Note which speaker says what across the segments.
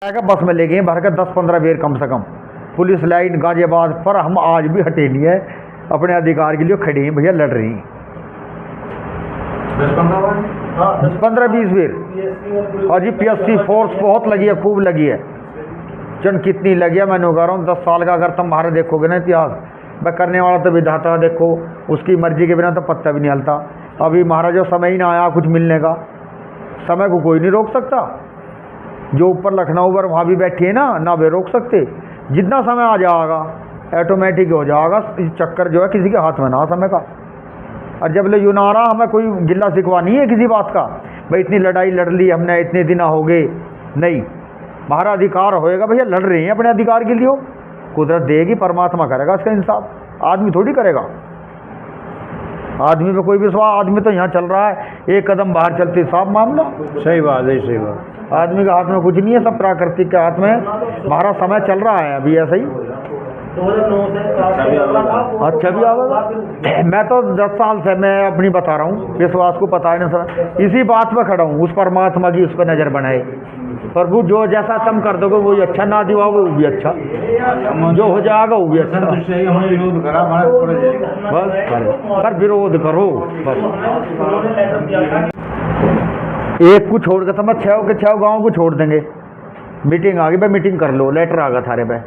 Speaker 1: बस में ले गए भर कर 10-15 बेर कम से कम। पुलिस लाइन गाजियाबाद पर हम आज भी हटे नहीं है, अपने अधिकार के लिए खड़े हैं भैया, लड़ रही हैं 10-15-20 बेर। और जी PSC फोर्स बहुत लगी है, खूब लगी है। चन कितनी लगी है, मैंने कह रहा हूँ 10 साल का अगर तुम बाहर देखोगे ना इतिहास, वह करने वाला तो विधाता देखो, उसकी मर्जी के बिना तो पत्ता भी नहीं हलता। अभी महाराज जो समय ही ना आया कुछ मिलने का, समय को कोई नहीं रोक सकता। जो ऊपर लखनऊ पर वहाँ भी बैठी है ना वे रोक सकते। जितना समय आ जाएगा ऑटोमेटिक हो जाएगा। चक्कर जो है किसी के हाथ में ना समय का। और जब ले यूँ ना रहा, हमें कोई गिल्ला शिकवा नहीं है किसी बात का, भाई इतनी लड़ाई लड़ ली हमने, इतने दिन हो गए, नहीं। हमारा अधिकार होएगा भैया, लड़ रहे हैं अपने अधिकार के लिए। कुदरत देगी, परमात्मा करेगा इसका इंसाफ, आदमी थोड़ी करेगा। आदमी पे कोई विश्वास, आदमी तो यहाँ चल रहा है एक कदम बाहर चलते साफ मामला।
Speaker 2: सही बात है, सही बात।
Speaker 1: आदमी के हाथ में कुछ नहीं है, सब प्राकृतिक के हाथ में। हमारा समय चल रहा है अभी ऐसा ही।
Speaker 3: 2009 से
Speaker 1: अच्छा भी आवेगा। मैं तो 10 साल से मैं अपनी बता रहा हूँ, विश्वास को पता है ना सर, इसी बात पे खड़ा हूँ। उस परमात्मा की उस पर नज़र बनाए, प्रभु जो जैसा तुम कर दोगे वो ही अच्छा, ना दिवाओगे वो भी अच्छा, जो हो जाएगा वो भी अच्छा। बस पर विरोध करो बस। एक को छोड़ के समझ 6 के 6 गाँव को छोड़ देंगे। मीटिंग आ गई भाई, मीटिंग कर लो, लेटर आ गया थारे पे,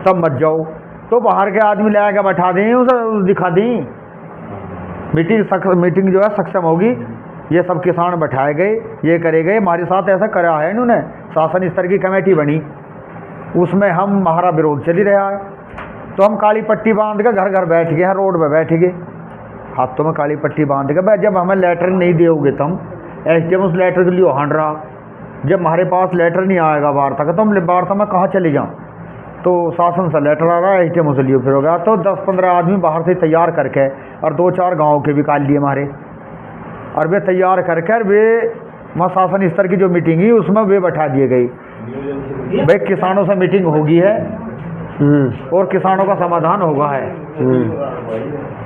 Speaker 1: तब मत जाओ। तो बाहर के आदमी ले आकर बैठा दें, उसे दिखा दें। मीटिंग जो है सक्षम होगी, ये सब किसान बैठाए गए, ये करे गए। हमारे साथ ऐसा करा है इन्होंने, शासन स्तर की कमेटी बनी, उसमें हम हमारा विरोध चल ही रहा है। तो हम काली पट्टी बांध के घर घर बैठ गए हैं, रोड पे बैठ गए, हाथों में काली पट्टी बांध के। भाई जब हमें लेटर नहीं दोगे तुम, SDM उस लेटर के लिए हांड रहा, जब हमारे पास लेटर नहीं आएगा वार्ता का, तो हम वार्ता में कहाँ चले जाऊँ। तो शासन से लेटर आ रहा है, SDM उस लिए फिर हो गया। तो 10-15 आदमी बाहर से तैयार करके, और 2-4 गाँव के भी काल लिए हमारे, और वे तैयार करके वे वहाँ शासन स्तर की जो मीटिंग हुई उसमें वे बैठा दिए गई। भाई किसानों से मीटिंग होगी है और किसानों का समाधान होगा है,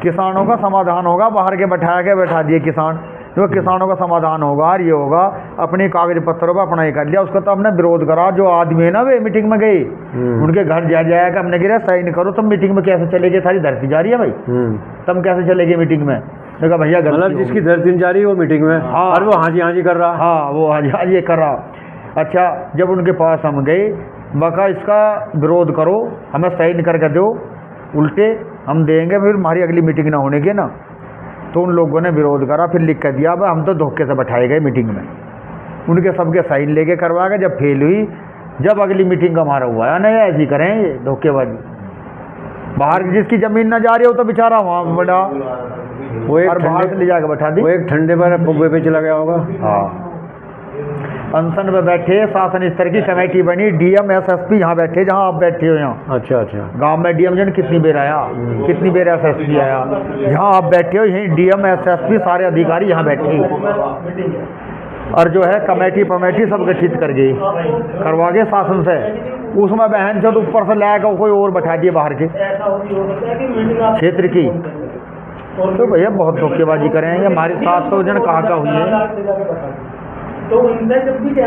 Speaker 1: किसानों का समाधान होगा। बाहर के बैठा दिए किसान, जो किसानों का समाधान होगा और ये होगा। अपने कागज पत्रों पर अपना ये कर लिया, उसका तो हमने विरोध करा। जो आदमी है ना वे मीटिंग में गए, उनके घर जाएगा, हमने गिरा साइन करो, तुम मीटिंग में कैसे चलेगी, सारी धरती जा रही है भाई, तुम कैसे चलेगी मीटिंग में। देखा भैया
Speaker 2: मतलब जिसकी धरती जा रही है वो मीटिंग में,
Speaker 1: हाँ,
Speaker 2: और वो हाँ जी कर रहा,
Speaker 1: हाँ वो हाँ जी ये कर रहा। अच्छा जब उनके पास हम गए, बका इसका विरोध करो, हमें साइन करके दो, उल्टे हम देंगे, फिर हमारी अगली मीटिंग ना होने की ना। तो उन लोगों ने विरोध करा, फिर लिख कर दिया। हम तो धोखे से बैठाए गए मीटिंग में, उनके सबके साइन लेके करवा गए। जब फेल हुई, जब अगली मीटिंग का हमारा हुआ, नहीं ऐसी करें ये धोखेबाजी। बाहर जिसकी ज़मीन ना जा रही हो तो बेचारा वहाँ बड़ा
Speaker 2: वो एक
Speaker 1: बाहर से ले जाकर बैठा दी,
Speaker 2: वो एक ठंडे पर पुब्बे पे चला गया होगा।
Speaker 1: हाँ अनशन में बैठे, शासन स्तर की कमेटी बनी, DM SSP यहाँ बैठे जहाँ आप बैठे हो यहाँ।
Speaker 2: अच्छा
Speaker 1: गांव में DM जन कितनी बेर आया, कितनी बेर SSP आया, जहाँ आप बैठे हो यहीं DM SSP सारे अधिकारी यहाँ बैठे। और जो है कमेटी सब गठित कर गई, करवा गए शासन से। उसमें बहन जो ऊपर से लाएगा कोई और बैठा दिए बाहर के क्षेत्र की। तो भैया बहुत धोखेबाजी करें, हमारे साथ तो जन कहाँ का हुई है।
Speaker 3: तो इनसे जब भी